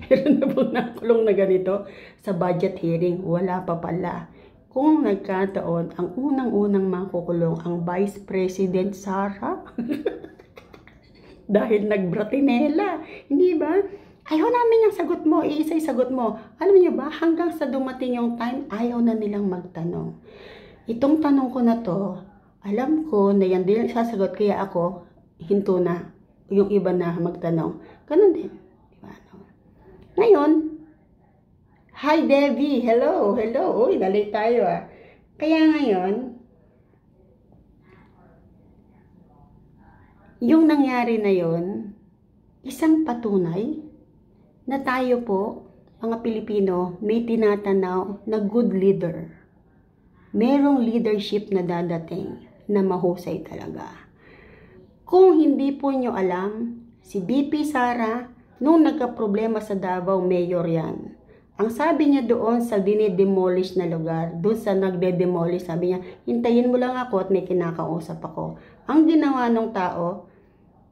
meron na bang nakulong na ganito sa budget hearing? Wala pa pala. Kung nagkataon, ang unang-unang makukulong ang Vice President Sara. Dahil nagbratinela. Hindi ba? Ayaw namin yung sagot mo, iisa yung sagot mo. Alam niyo ba, hanggang sa dumating yung time, ayaw na nilang magtanong. Itong tanong ko na to, alam ko na yan din sasagot, kaya ako, hinto na yung iba na magtanong. Ganun din. Diba? Ngayon, hi Debbie, hello. Uy, nalate tayo Kaya ngayon, yung nangyari na yon, isang patunay na tayo po, mga Pilipino, may tinatanaw na good leader. Merong leadership na dadating na mahusay talaga. Kung hindi po nyo alam, si BP Sara, nung nagka-problema sa Davao, mayor yan. Ang sabi niya doon sa dinidemolish na lugar, doon sa nagde-demolish, sabi niya, hintayin mo lang ako at may kinakausap ako. Ang ginawa ng tao,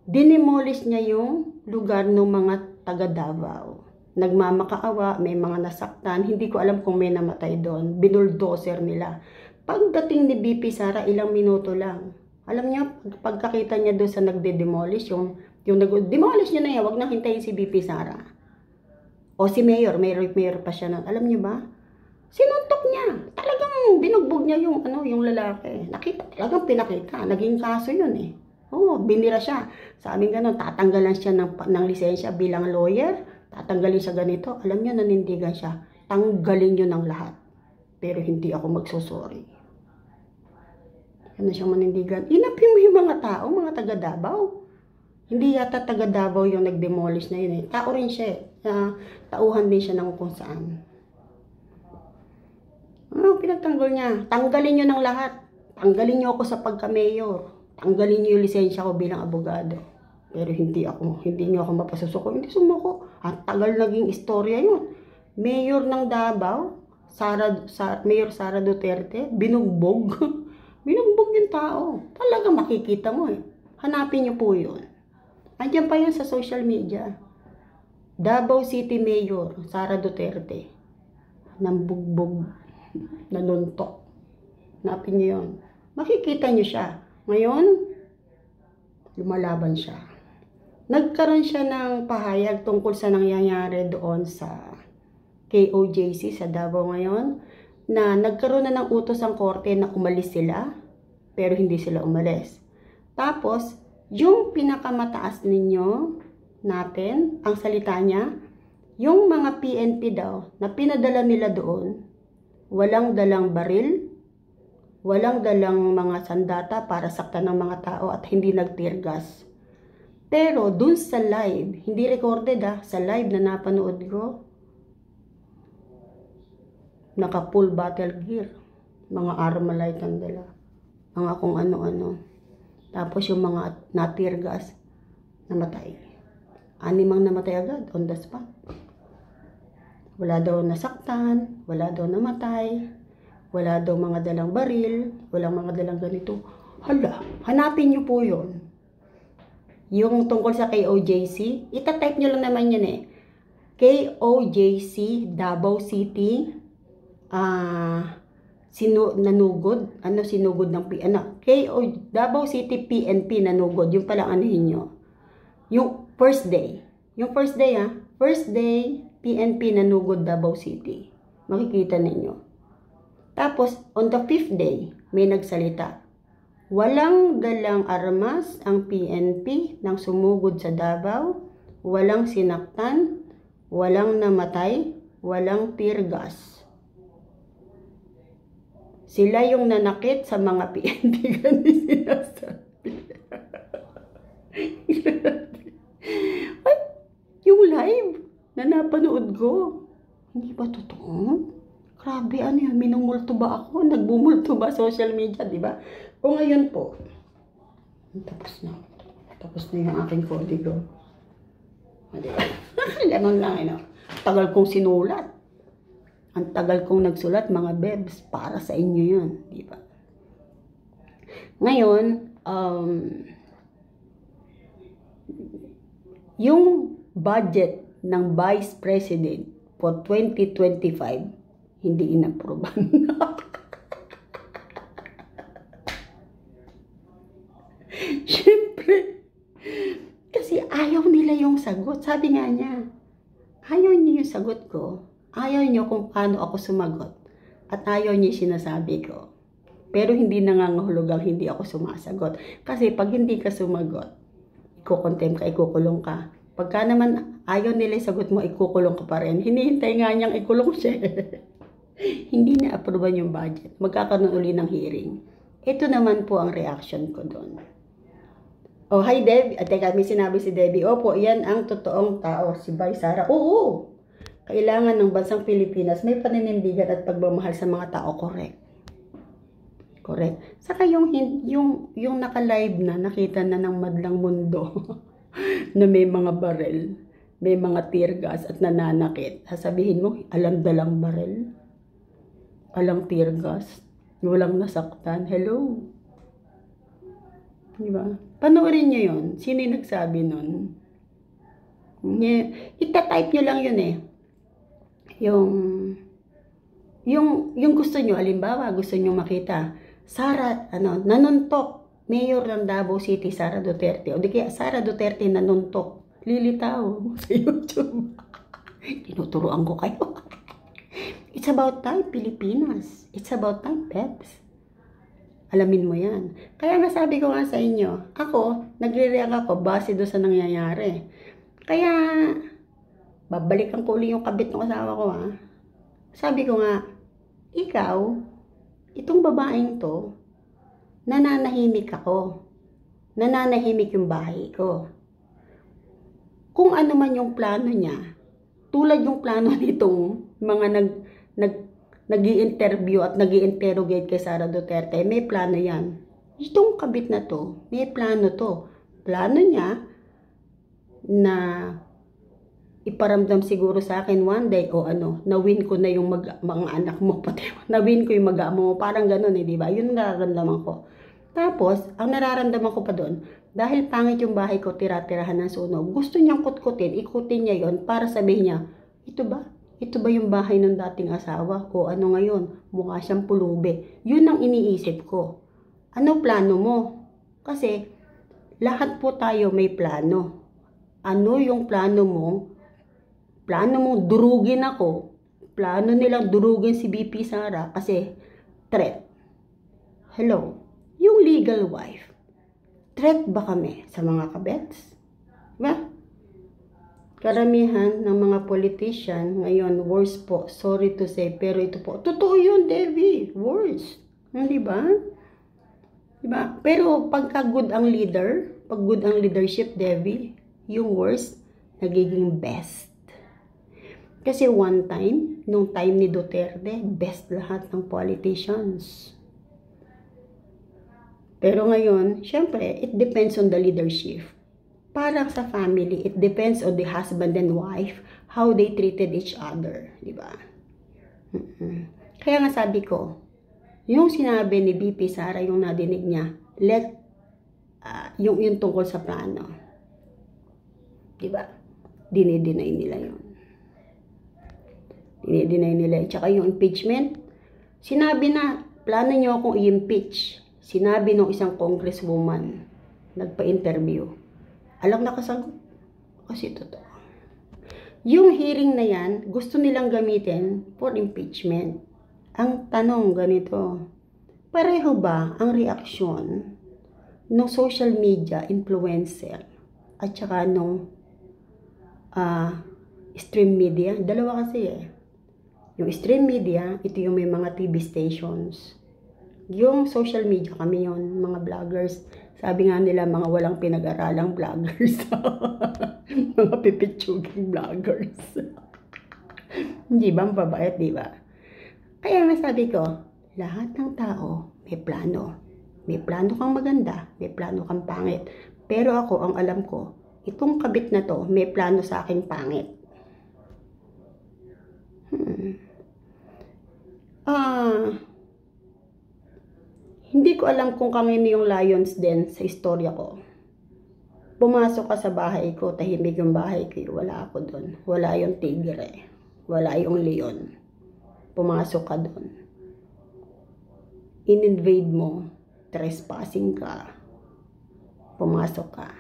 dinemolish niya yung lugar ng mga taga Davao. Nagmamakaawa, may mga nasaktan, hindi ko alam kung may namatay doon. Binuldoser nila. Pagdating ni BP Sara, ilang minuto lang. Alam niyo, pagkakita niya doon sa nagde-demolish, yung nag-demolish niya na yan, wag nang hintayin si BP Sara. O si Mayor pa siya nun. Alam niyo ba? Sinuntok niya. Talagang binugbog niya yung yung lalaki. Nakita, talagang pinakita. Naging kaso yun eh. Oo, binira siya. Sabi gano'n, tatanggalan siya ng lisensya bilang lawyer. Tatanggalin siya ganito. Alam niyo, nanindigan siya. Tanggalin niyo ng lahat. Pero hindi ako magsusorry. Yan na siyang manindigan. Inapin mo yung mga tao, mga taga Davao. Hindi yata taga Davao yung nag-demolish na yun eh. Tao rin siya eh. Tauhan din siya ng kung saan. Pinagtanggol niya. Tanggalin niyo ng lahat. Tanggalin niyo ako sa pagka-mayor. Tanggalin niyo yung lisensya ko bilang abogado. Pero hindi niyo ako mapasusuko. Hindi sumuko. Ang tagal naging istorya yun. Mayor ng Davao, Mayor Sara Duterte, binugbog. Binugbog yung tao. Talaga makikita mo eh. Hanapin niyo po yun. Andiyan pa yun sa social media. Davao City Mayor, Sara Duterte. Nambugbog. Nanuntok. Hanapin niyo yun. Makikita niyo siya. Ngayon, lumalaban siya. Nagkaroon siya ng pahayag tungkol sa nangyayari doon sa KOJC sa Davao ngayon, na nagkaroon na ng utos ang korte na umalis sila, pero hindi sila umalis. Tapos, yung pinakamataas natin, ang salita niya, yung mga PNP daw, na pinadala nila doon, walang dalang baril, walang dalang mga sandata para saktan ng mga tao at hindi nag-tear gas. Pero dun sa live, hindi recorded sa live na napanood ko, naka full battle gear, mga Armalite ang dala, mga kung ano-ano. Tapos yung mga na-tear gas, namatay. 6 namatay agad, on the spot. Wala daw nasaktan, wala daw namatay, wala daw mga dalang baril, walang mga dalang ganito. Hala, hanapin nyo po yun. Yung tungkol sa KOJC, itatype nyo lang naman yan eh. KOJC, Davao City, nanugod, sinugod ng Davao City PNP nanugod, yung palang anuhin nyo. Yung first day, first day, PNP nanugod Davao City. Makikita ninyo. Tapos, on the 5th day, may nagsalita. Walang dalang armas ang PNP nang sumugod sa Davao, walang sinaktan, walang namatay, walang tear gas. Sila yung nanakit sa mga PNP, ganun sinasabi. Ay, yung live na napanood ko, hindi ba totoo? Grabe, yan? Minumulto ba ako? Nagbumulto ba social media, di ba? O ngayon po, tapos na yung aking kodigo. Diba? Ganun lang, tagal kong sinulat. Ang tagal kong nagsulat, mga bebs, para sa inyo yun, di ba? Ngayon, yung budget ng Vice President for 2025, hindi inaproban. Siyempre, kasi ayaw nila yung sagot. Sabi nga niya, ayaw niyo yung sagot ko. Ayaw niyo kung paano ako sumagot. At ayaw niyo yung sinasabi ko. Pero hindi nangangahulugang hindi ako sumasagot. Kasi pag hindi ka sumagot, ikukontem ka, ikukulong ka. Pagka naman ayaw nila yung sagot mo, ikukulong ka pa rin. Hinihintay nga niyang ikulong siya. Hindi na approvean yung budget. Magkakaroon uli ng hearing. Ito naman po ang reaction ko doon. Oh, hi Debbie. Teka, may sinabi si Debbie. Opo, yan ang totoong tao, si Vice Sara. Oo, kailangan ng bansang Pilipinas may paninindigan at pagmamahal sa mga tao. Correct. Correct. Saka yung naka-live na, nakita na ng madlang mundo na may mga barel, may mga tear gas at nananakit. Sasabihin mo, alam dalang barel? Alang tear gas, walang nasaktan. Hello? Diba? Panoorin nyo yun. Sino yung nagsabi nun? Itatype nyo lang yun eh. Yung gusto nyo, halimbawa, gusto nyo makita, Sara, nanuntok, Mayor ng Davao City, Sara Duterte. O di kaya, Sara Duterte nanuntok. Lilitaw sa YouTube. Tinuturoan ko kayo. It's about time, Pilipinas. It's about time, Peps. Alamin mo yan. Kaya nga sabi ko nga sa inyo, ako, nagre-react ako base doon sa nangyayari. Kaya, babalikan ko uli yung kabit ng asawa ko ha. Sabi ko nga, ikaw, itong babaeng to, nananahimik ako. Nananahimik yung bahay ko. Kung ano man yung plano niya, tulad yung plano nitong mga nag-i-interview at nag-i-interrogate kay Sara Duterte, may plano yan. Itong kabit na to, may plano to. Plano niya na iparamdam siguro sa akin one day, o na-win ko na yung mga anak mo, pati na-win ko yung mag-amo mo, parang ganun di ba? Yun nararamdaman ko. Tapos, ang nararamdaman ko pa doon, dahil pangit yung bahay ko, tira-tirahan ng sunog, gusto niyang kutkutin, ikutin niya yon para sabihin niya, ito ba? Ito ba yung bahay ng dating asawa? O ano ngayon? Mukha siyang pulube. Yun ang iniisip ko. Ano plano mo? Kasi, lahat po tayo may plano. Ano yung plano mo? Plano mo durugin ako. Plano nilang durugin si BP Sara kasi threat. Hello? Yung legal wife. Threat ba kami sa mga kabets? Diba? Karamihan ng mga politician ngayon, worse po. Sorry to say, pero ito po. Totoo yun, Debbie. Worse. Di ba? Diba? Pero pagka good ang leader, pag good ang leadership, Debbie, yung worst, nagiging best. Kasi one time, nung time ni Duterte, best lahat ng politicians. Pero ngayon, syempre, it depends on the leadership. Para sa family, it depends on the husband and wife, how they treated each other. Diba? Kaya nga sabi ko, yung sinabi ni BP Sara, yung nadinig niya, yung tungkol sa plano. Diba? Dinideny nila yun. Dinideny nila. Tsaka yung impeachment, sinabi na, plano nyo akong i-impeach. Sinabi ng isang congresswoman, nagpa-interview. Alam nakasagot. Kasi totoo. Yung hearing na yan, gusto nilang gamitin for impeachment. Ang tanong ganito, pareho ba ang reaksyon ng social media influencer at saka nung stream media? Dalawa kasi eh. Yung stream media, ito yung may mga TV stations. Yung social media, kami yun, mga vloggers. Sabi nga nila, mga walang pinag-aralang vloggers. Mga pipitsuging vloggers. Hindi ba? Mababait, di ba? Kaya nga sabi ko, lahat ng tao may plano. May plano kang maganda, may plano kang pangit. Pero ako, ang alam ko, itong kabit na to, may plano sa aking pangit. Hindi ko alam kung kanino yung lions din sa istorya ko. Pumasok ka sa bahay ko, tahimik yung bahay ko, wala ako doon. Wala yung tigre, wala yung leon. Pumasok ka doon. In-invade mo, trespassing ka, pumasok ka.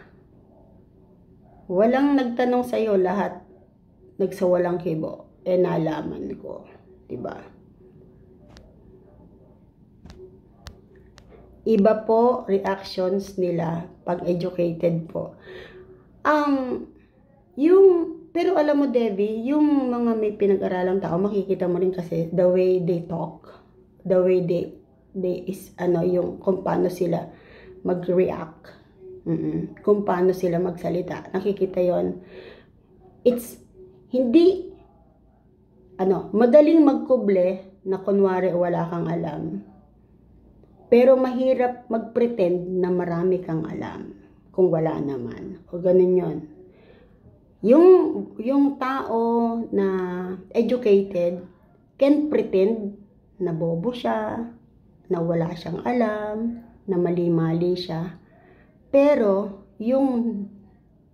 Walang nagtanong sa'yo, lahat nagsawalang kibo. Nalaman ko, diba? Iba po reactions nila pag educated po. Pero alam mo, Debbie, yung mga may pinag-aralang tao, makikita mo rin kasi the way they talk, the way they is, yung kung paano sila mag-react, kung paano sila magsalita. Nakikita yon. It's, hindi, madaling magkuble na kunwari wala kang alam. Pero mahirap mag-pretend na marami kang alam kung wala naman. O ganun yun. Yung tao na educated can pretend na bobo siya, na wala siyang alam, na mali-mali siya. Pero yung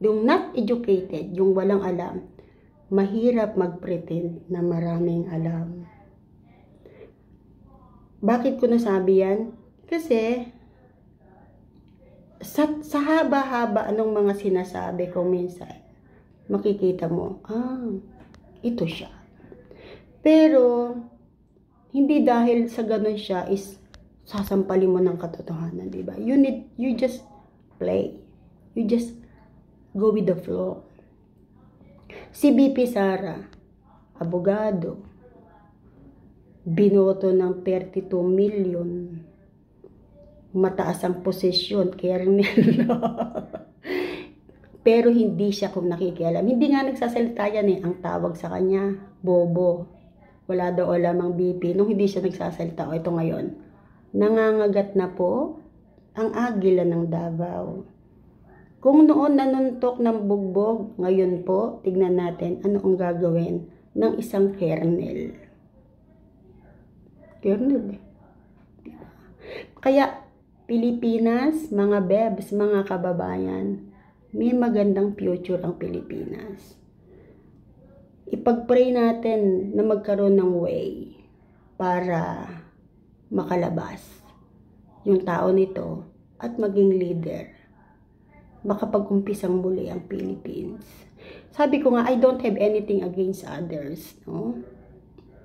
not educated, yung walang alam, mahirap mag-pretend na maraming alam. Bakit ko nasabi yan? Kasi, sa haba-haba anong mga sinasabi ko minsan, makikita mo, ito siya. Pero, hindi dahil sa ganun siya is sasampalin mo ng katotohanan, di ba? You just play. You just go with the flow. Si BP Sara, abogado, binoto ng 32 million, mataas ang posisyon, Kernel. Pero hindi siya kung nakikialam. Hindi nga nagsasalita yan eh. Ang tawag sa kanya, bobo. Wala daw alam ang BP. Nung hindi siya nagsasalita, o ito ngayon, nangangagat na po ang agila ng Davao. Kung noon nanuntok ng bugbog, ngayon po, tignan natin ano ang gagawin ng isang kernel. Kernel. Kaya, Pilipinas, mga bebs, mga kababayan, may magandang future ang Pilipinas. Ipag-pray natin na magkaroon ng way para makalabas yung tao nito at maging leader. Makapag-umpisang muli ang Philippines. Sabi ko nga, I don't have anything against others. No?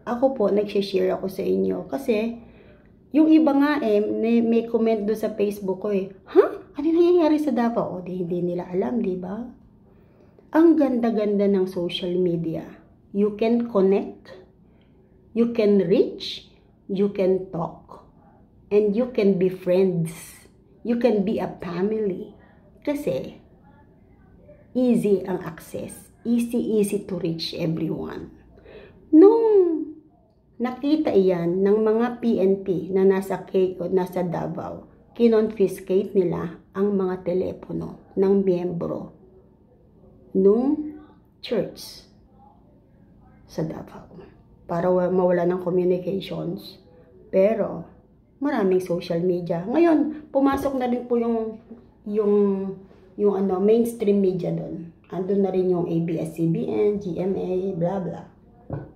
Ako po, nag-share ako sa inyo. Kasi, yung iba nga may comment doon sa Facebook ko Ano nangyayari sa Davao? Hindi nila alam, di ba? Ang ganda-ganda ng social media. You can connect, you can reach, you can talk, and you can be friends. You can be a family. Kasi, easy ang access. Easy to reach everyone. Nung nakita iyan ng mga PNP na nasa Davao, kinonfiscate nila ang mga telepono ng miyembro nung church sa Davao para mawala ng communications. Pero maraming social media. Ngayon, pumasok na rin po yung mainstream media doon. Andun na rin yung ABS-CBN, GMA, blah blah.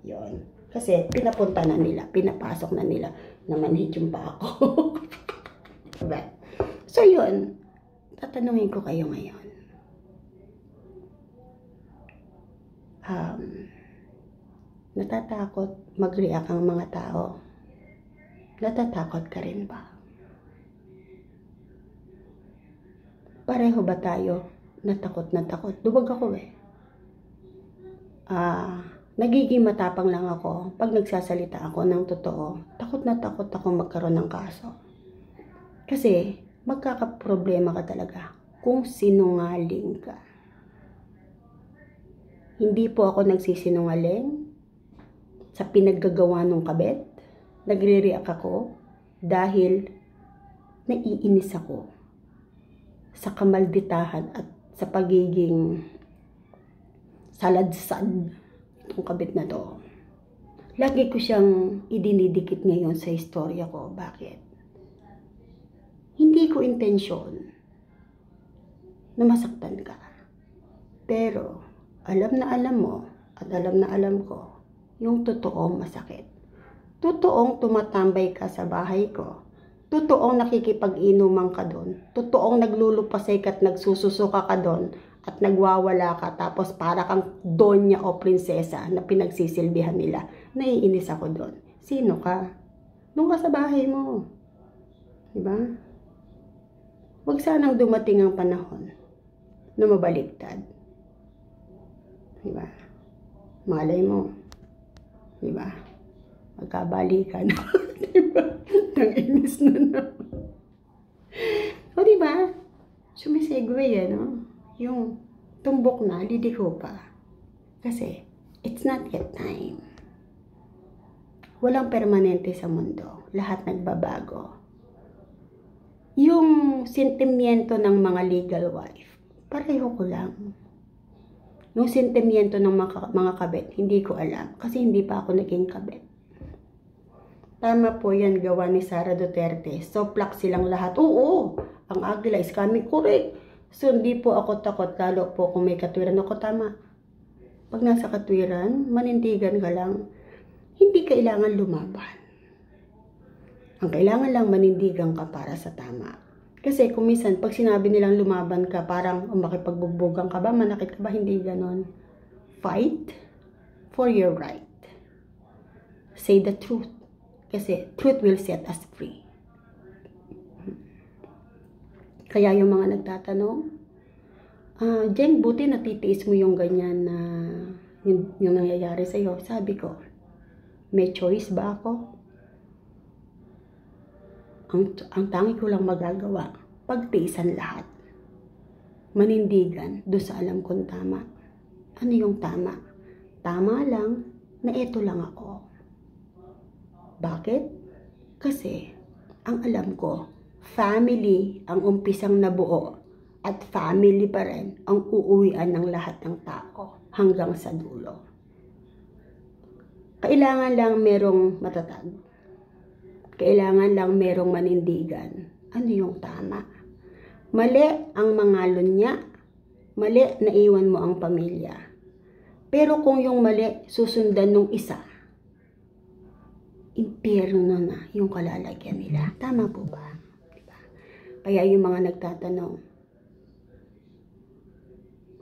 Yon. Kasi pinapunta na nila, pinapasok na nila na manhid yung pa ako. Diba? So yun, tatanungin ko kayo ngayon. Natatakot mag-react ang mga tao. Natatakot ka rin ba? Pareho ba tayo natakot na takot? Duwag ako nagiging matapang lang ako pag nagsasalita ako ng totoo. Takot na takot ako magkaroon ng kaso. Kasi magkakaproblema ka talaga kung sinungaling ka. Hindi po ako nagsisinungaling sa pinaggagawa ng kabet. Nagre-react ako dahil naiinis ako sa kamalditahan at sa pagiging saladsad itong kabit na to. Lagi ko siyang idinidikit ngayon sa istorya ko. Bakit? Hindi ko intensyon na masaktan ka. Pero, alam na alam mo at alam na alam ko yung totoong masakit. Totoong tumatambay ka sa bahay ko. Totoong nakikipag-inuman ka doon. Totoong naglulupasay ka at nagsususuka ka doon at nagwawala ka tapos para kang donya o prinsesa na pinagsisilbihan nila. Naiinis ako doon. Sino ka? Doon ka sa bahay mo. Diba? Huwag sanang dumating ang panahon na mabaliktad. Diba? Malay mo. Diba? Magkabalikan. Diba? Nang-inis na naman. O diba? Sumisegue yung tumbok na, lidiko pa. Kasi, it's not yet time. Walang permanente sa mundo. Lahat nagbabago. Yung sentimiento ng mga legal wife, pareho ko lang. Yung sentimiento ng mga kabet, hindi ko alam. Kasi hindi pa ako naging kabet. Tama po yan, gawa ni Sara Duterte. So, plak silang lahat. Oo, ang agila is coming. Correct. So, hindi po ako takot. Lalo po kung may katwiran ako, tama. Pag nasa katwiran, manindigan ka lang. Hindi kailangan lumaban. Ang kailangan lang manindigan ka para sa tama. Kasi kung minsan, pag sinabi nilang lumaban ka, parang makipagbubugan ka ba, manakit ka ba, hindi ganon. Fight for your right. say the truth. Kasi truth will set us free. Kaya yung mga nagtatanong, Jeng, buti natitiis mo yung ganyan na yung nangyayari sa'yo. Sabi ko, may choice ba ako? Ang tangi ko lang magagawa, pagtiisan lahat. Manindigan doon sa alam kong tama. Ano yung tama? Tama lang na eto lang ako. Bakit? Kasi ang alam ko, family ang umpisang nabuo at family pa rin ang uuwian ng lahat ng tao hanggang sa dulo. Kailangan lang merong matatag. Kailangan lang merong manindigan. Ano yung tama? Mali ang mga lunya. Mali na iwan mo ang pamilya. Pero kung yung mali susundan ng isa, impyerno na yung kalalagyan nila. Tama po ba? Diba? Kaya yung mga nagtatanong,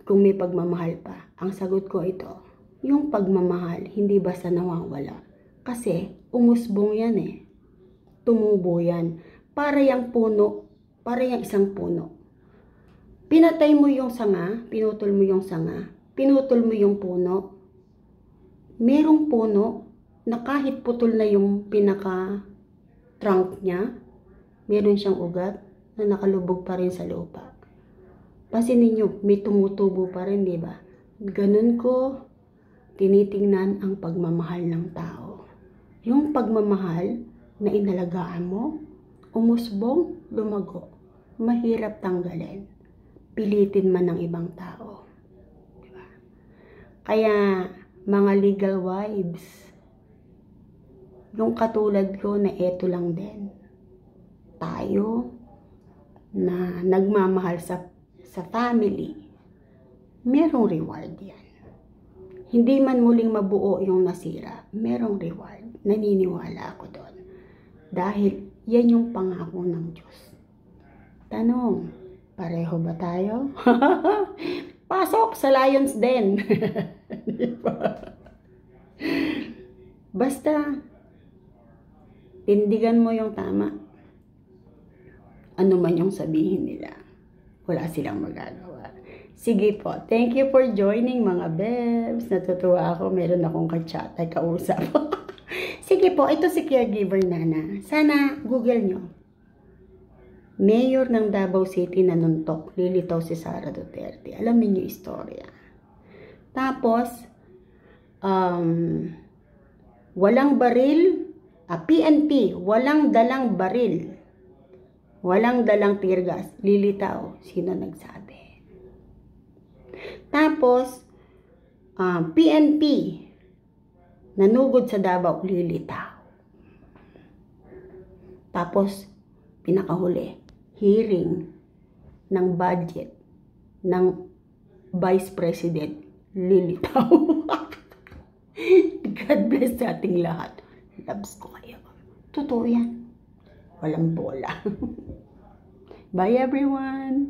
kung may pagmamahal pa, ang sagot ko ito, yung pagmamahal, hindi basta nawawala. Kasi umusbong yan eh. Tumubo yan. Para yung puno, para yung isang puno. Pinatay mo yung sanga, pinutol mo yung sanga, pinutol mo yung puno. Merong puno na kahit putol na yung pinaka-trunk niya, meron siyang ugat na nakalubog pa rin sa lupa. Pansinin niyo, may tumutubo pa rin, di ba? Ganun ko tinitingnan ang pagmamahal ng tao. Yung pagmamahal na inalagaan mo, umusbong, lumago. Mahirap tanggalin. Pilitin man ng ibang tao. Diba? Kaya, mga legal wives, yung katulad ko na eto lang din. Tayo na nagmamahal sa family, merong reward yan. Hindi man muling mabuo yung nasira, merong reward. Naniniwala ako doon. Dahil yan yung pangako ng Diyos. Tanong, pareho ba tayo? Pasok sa Lions Den. Basta, tindigan mo yung tama. Ano man yung sabihin nila, wala silang magagawa. Sige po, thank you for joining mga bebs. Natutuwa ako, meron akong ka-chat ay kausap. Sige po, ito si Caregiver Nana. Sana Google nyo. Mayor ng Davao City nanuntok, lilitaw si Sara Duterte. Alamin nyo istorya. Tapos, walang baril, PNP, walang dalang baril. Walang dalang tear gas. Lilitaw. Sino nagsabi? Tapos, PNP, nanugod sa Davao, lilitaw. Tapos, pinakahuli, hearing ng budget ng Vice President, lilitaw. God bless sa ating lahat. Loves ko kayo. Totoo yan. Walang bola. Bye everyone!